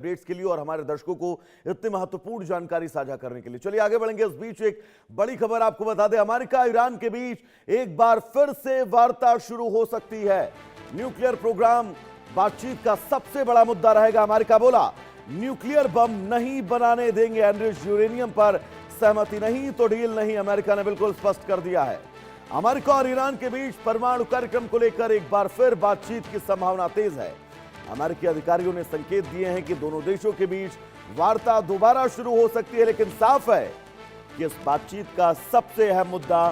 Updates के लिए और हमारे दर्शकों को इतनी महत्वपूर्ण जानकारी साझा करने के लिए। चलिए आगे बढ़ेंगे। इस बीच एक बड़ी खबर आपको बता दें, अमेरिका ईरान के बीच एक बार फिर से वार्ता शुरू हो सकती है। न्यूक्लियर प्रोग्राम बातचीत का सबसे बड़ा मुद्दा रहेगा। अमेरिका बोला न्यूक्लियर बम नहीं बनाने देंगे, एनरिच्ड यूरेनियम पर सहमति नहीं तो डील नहीं। अमेरिका ने बिल्कुल स्पष्ट कर दिया है। अमेरिका और ईरान के बीच परमाणु कार्यक्रम को लेकर एक बार फिर बातचीत की संभावना तेज है। अमेरिकी अधिकारियों ने संकेत दिए हैं कि दोनों देशों के बीच वार्ता दोबारा शुरू हो सकती है, लेकिन साफ है कि इस बातचीत का सबसे अहम मुद्दा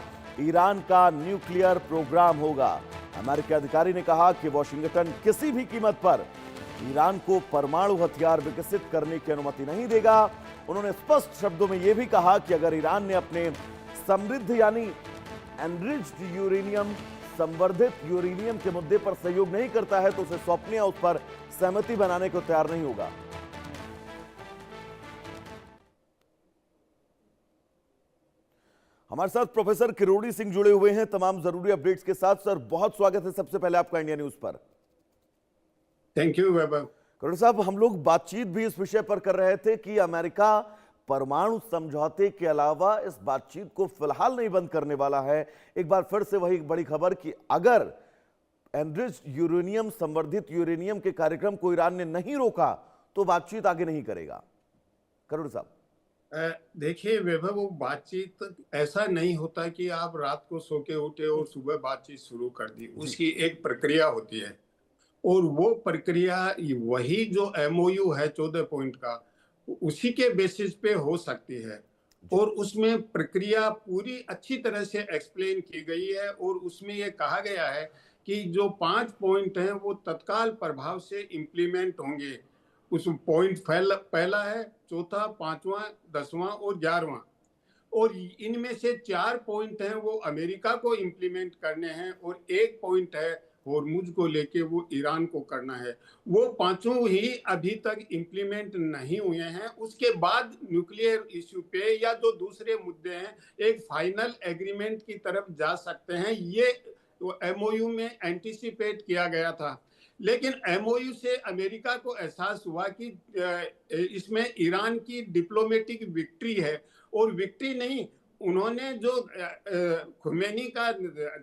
ईरान का न्यूक्लियर प्रोग्राम होगा। अमेरिकी अधिकारी ने कहा कि वॉशिंगटन किसी भी कीमत पर ईरान को परमाणु हथियार विकसित करने की अनुमति नहीं देगा। उन्होंने स्पष्ट शब्दों में यह भी कहा कि अगर ईरान ने अपने समृद्ध यानी एनरिच्ड यूरेनियम, संवर्धित यूरेनियम के मुद्दे पर सहयोग नहीं करता है तो उसे सौंपने या उस पर सहमति बनाने को तैयार नहीं होगा। हमारे साथ प्रोफेसर किरोड़ी सिंह जुड़े हुए हैं तमाम जरूरी अपडेट्स के साथ। सर बहुत स्वागत है सबसे पहले आपका इंडिया न्यूज पर। थैंक यू वैभव। किरोड़ी साहब, हम लोग बातचीत भी इस विषय पर कर रहे थे कि अमेरिका परमाणु समझौते के अलावा इस बातचीत को फिलहाल नहीं बंद करने वाला है। एक बार फिर से वही बड़ी खबर कि अगर एनरिच्ड यूरेनियम, संवर्धित यूरेनियम के कार्यक्रम को ईरान ने नहीं रोका तो बातचीत आगे नहीं करेगा। करोड़ साहब देखिए वैभव, वो बातचीत ऐसा नहीं होता कि आप रात को सो के उठे और सुबह बातचीत शुरू कर दी। उसकी एक प्रक्रिया होती है और वो प्रक्रिया वही जो एमओयू है 14 पॉइंट का, उसी के बेसिस पे हो सकती है। और उसमें प्रक्रिया पूरी अच्छी तरह से एक्सप्लेन की गई है और उसमें ये कहा गया है कि जो 5 पॉइंट हैं वो तत्काल प्रभाव से इम्प्लीमेंट होंगे। उस पॉइंट पहला है, चौथा, पांचवा, 10वां और 11वां। और इनमें से 4 पॉइंट हैं वो अमेरिका को इम्प्लीमेंट करने हैं और 1 पॉइंट है होर्मुज को लेके वो ईरान को करना है। वो पांचों ही अभी तक इम्प्लीमेंट नहीं हुए हैं। उसके बाद न्यूक्लियर इश्यू पे या जो दूसरे मुद्दे हैं एक फाइनल एग्रीमेंट की तरफ जा सकते हैं। ये एमओयू में एंटिसिपेट किया गया था, लेकिन एमओयू से अमेरिका को एहसास हुआ कि इसमें ईरान की डिप्लोमेटिक विक्ट्री है। और विक्ट्री नहीं, उन्होंने जो खुमैनी का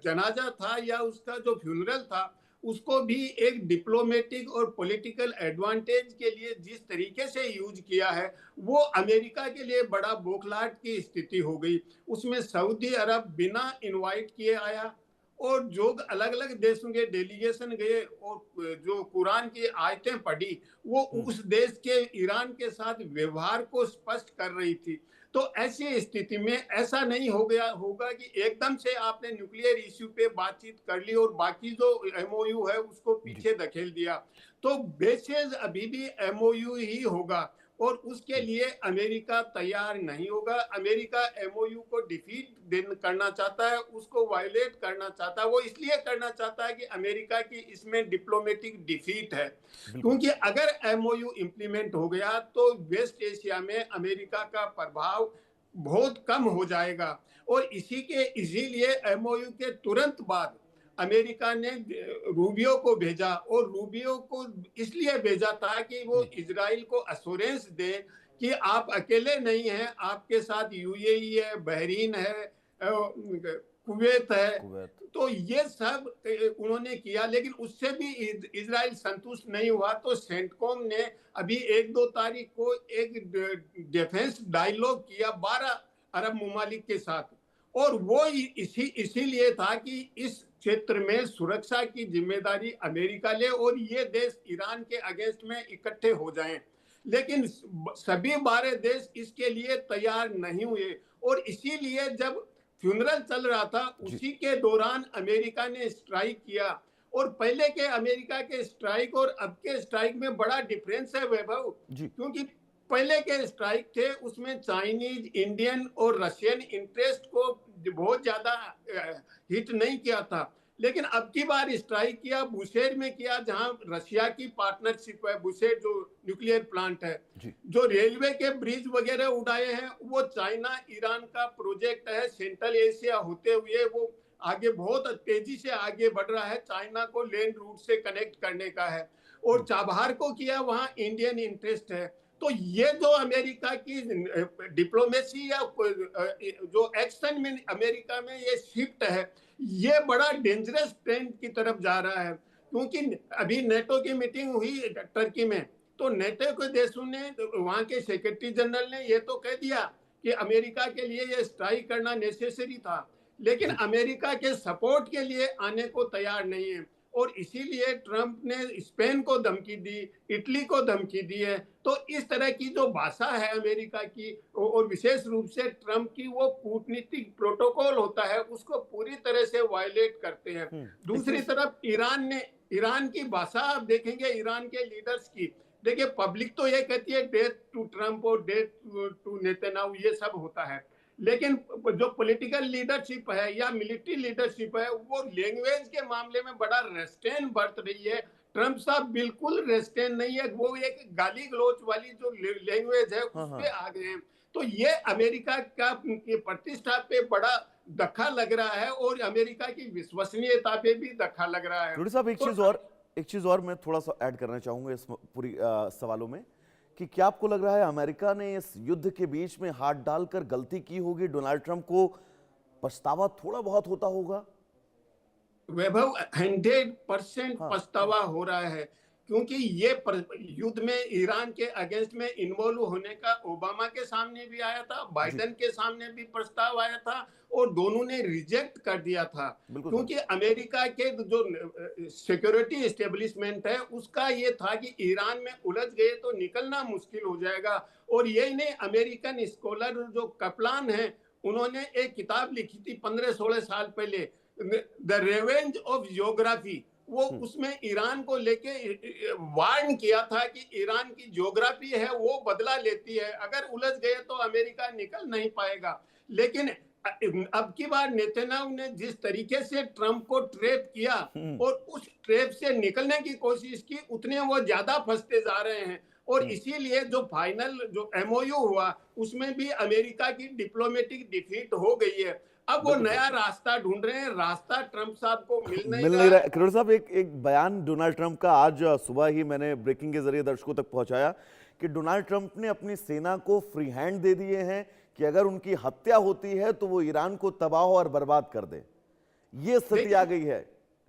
जनाजा था या उसका जो फ्यूनरल था उसको भी एक डिप्लोमेटिक और पॉलिटिकल एडवांटेज के लिए जिस तरीके से यूज किया है वो अमेरिका के लिए बड़ा बौखलाहट की स्थिति हो गई। उसमें सऊदी अरब बिना इनवाइट किए आया और जो अलग अलग देशों के डेलीगेशन गए और जो कुरान की आयतें पढ़ी वो उस देश के ईरान के साथ व्यवहार को स्पष्ट कर रही थी। तो ऐसी स्थिति में ऐसा नहीं होगा कि एकदम से आपने न्यूक्लियर इश्यू पे बातचीत कर ली और बाकी जो एमओयू है उसको पीछे धकेल दिया। तो बेसिस अभी भी एमओयू ही होगा और उसके लिए अमेरिका तैयार नहीं होगा। अमेरिका एमओयू को डिफीट करना चाहता है, उसको वायलेट करना चाहता है। वो इसलिए करना चाहता है कि अमेरिका की इसमें डिप्लोमेटिक डिफीट है, क्योंकि अगर एमओयू इंप्लीमेंट हो गया तो वेस्ट एशिया में अमेरिका का प्रभाव बहुत कम हो जाएगा। और इसीलिए एमओयू के तुरंत बाद अमेरिका ने रूबियो को भेजा और रूबियो को इसलिए भेजा था कि वो इजराइल को अश्योरेंस दे कि आप अकेले नहीं हैं, आपके साथ यूएई है, बहरीन है, कुवैत है। तो ये सब उन्होंने किया, लेकिन उससे भी इजराइल संतुष्ट नहीं हुआ। तो सेंटकॉम ने अभी 1-2 तारीख को एक डिफेंस डायलॉग किया 12 अरब ममालिक के साथ और वो इसीलिए था कि इस क्षेत्र में सुरक्षा की जिम्मेदारी अमेरिका ले और ये देश ईरान के अगेंस्ट में इकट्ठे हो जाएं। लेकिन सभी 12 देश इसके लिए तैयार नहीं हुए और इसीलिए जब फ्यूनरल चल रहा था उसी के दौरान अमेरिका ने स्ट्राइक किया। और पहले के अमेरिका के स्ट्राइक और अब के स्ट्राइक में बड़ा डिफरेंस है वैभव, क्योंकि पहले के स्ट्राइक थे उसमें चाइनीज, इंडियन और रशियन इंटरेस्ट को बहुत ज्यादा हिट नहीं किया था, लेकिन अब की बार स्ट्राइक किया बुशेर में किया, जहां रशिया की पार्टनरशिप है। बुशेर जो न्यूक्लियर प्लांट है, जो रेलवे के ब्रिज वगैरह उड़ाए हैं वो चाइना ईरान का प्रोजेक्ट है। सेंट्रल एशिया होते हुए वो आगे बहुत तेजी से आगे बढ़ रहा है, चाइना को लैंड रूट से कनेक्ट करने का है। और चाबहार को किया वहां इंडियन इंटरेस्ट है। तो ये जो अमेरिका की डिप्लोमेसी या जो एक्शन में अमेरिका में ये शिफ्ट है, ये बड़ा डेंजरस ट्रेंड की तरफ जा रहा है। क्योंकि अभी नेटो की मीटिंग हुई टर्की में, तो नेटो के देशों ने, वहां के सेक्रेटरी जनरल ने ये तो कह दिया कि अमेरिका के लिए ये स्ट्राइक करना नेसेसरी था, लेकिन अमेरिका के सपोर्ट के लिए आने को तैयार नहीं है। और इसीलिए ट्रंप ने स्पेन को धमकी दी, इटली को धमकी दी है। तो इस तरह की जो भाषा है अमेरिका की, और विशेष रूप से ट्रंप की वो कूटनीतिक प्रोटोकॉल होता है, उसको पूरी तरह से वायलेट करते हैं। दूसरी तरफ ईरान की भाषा आप देखेंगे, ईरान के लीडर्स की, देखिए पब्लिक तो ये कहती है डेथ टू ट्रंप और डेथ टू नेतन्याहू, ये सब होता है, लेकिन जो पॉलिटिकल लीडरशिप है या मिलिट्री लीडरशिप है, वो लैंग्वेज के मामले में बड़ा रेस्ट्रेन बरत रही है। ट्रंप साहब बिल्कुल रेस्ट्रेन नहीं है, वो एक गाली गलौच वाली जो लैंग्वेज है उस पे आ गए हैं। तो ये अमेरिका का प्रतिष्ठा पे बड़ा धक्का लग रहा है और अमेरिका की विश्वसनीयता पे भी धक्का लग रहा है। साहब एक चीज और मैं थोड़ा सा ऐड करना चाहूंगा इस पूरी सवालों में, कि क्या आपको लग रहा है अमेरिका ने इस युद्ध के बीच में हाथ डालकर गलती की होगी? डोनाल्ड ट्रंप को पछतावा थोड़ा बहुत होता होगा? वैभव 100% पछतावा हो रहा है, क्योंकि ये युद्ध में ईरान के अगेंस्ट में इन्वॉल्व होने का ओबामा के सामने भी आया था, बाइडेन के सामने भी प्रस्ताव आया था, और दोनों ने रिजेक्ट कर दिया था। क्योंकि अमेरिका के जो सिक्योरिटी एस्टेब्लिशमेंट है उसका ये था कि ईरान में उलझ गए तो निकलना मुश्किल हो जाएगा। और यही नहीं, अमेरिकन स्कॉलर जो कपलान है, उन्होंने एक किताब लिखी थी 15-16 साल पहले, द रेवेंज ऑफ जियोग्राफी। वो उसमें ईरान को लेके वार्न किया था कि ईरान की ज्योग्राफी है वो बदला लेती है, अगर उलझ गए तो अमेरिका निकल नहीं पाएगा। लेकिन अब की बार नेतन्याहू ने जिस तरीके से ट्रंप को ट्रैप किया और उस ट्रैप से निकलने की कोशिश की, उतने वो ज्यादा फंसते जा रहे हैं। और इसीलिए जो फाइनल जो एमओयू हुआ उसमें भी अमेरिका की डिप्लोमेटिक डिफीट हो गई है। अब वो नया रास्ता ढूंढ रहे हैं, रास्ता ट्रंप साहब को मिल नहीं रहा है। किरोड़ी साहब, एक बयान डोनाल्ड ट्रंप का आज सुबह ही मैंने ब्रेकिंग के जरिए दर्शकों तक पहुंचाया कि डोनाल्ड ट्रंप ने अपनी सेना को फ्री हैंड दे दिए हैं कि अगर उनकी हत्या होती है तो वो ईरान को तबाह और बर्बाद कर दे। ये स्थिति आ गई है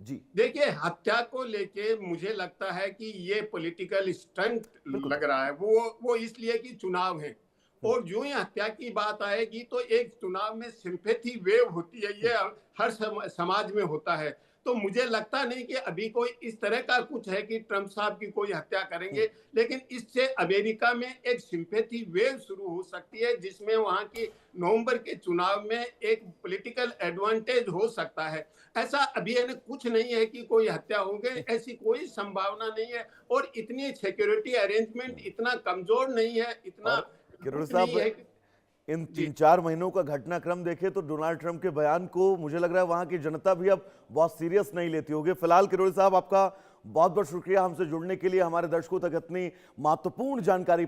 जी। देखिए, हत्या को लेके मुझे लगता है कि ये पॉलिटिकल स्टंट लग रहा है, वो इसलिए कि चुनाव है, और जो ही हत्या की बात आएगी तो एक चुनाव में सिंपैथी वेव होती है, ये हर समाज में होता है। तो मुझे लगता नहीं कि अभी कोई इस तरह का कुछ है कि ट्रंप साहब की कोई हत्या करेंगे, लेकिन इससे अमेरिका में एक सिंपैथी वेव शुरू हो सकती है, जिसमें वहां की नवंबर के चुनाव में एक पॉलिटिकल एडवांटेज हो सकता है। ऐसा अभी कुछ नहीं है कि कोई हत्या होंगे, ऐसी कोई संभावना नहीं है, और इतनी सिक्योरिटी अरेंजमेंट इतना कमजोर नहीं है, इतना किरोड़ी साहब, इन 3-4 महीनों का घटनाक्रम देखे तो डोनाल्ड ट्रंप के बयान को मुझे लग रहा है वहां की जनता भी अब बहुत सीरियस नहीं लेती होगी। फिलहाल किरोड़ी साहब, आपका बहुत बहुत शुक्रिया हमसे जुड़ने के लिए, हमारे दर्शकों तक इतनी महत्वपूर्ण जानकारी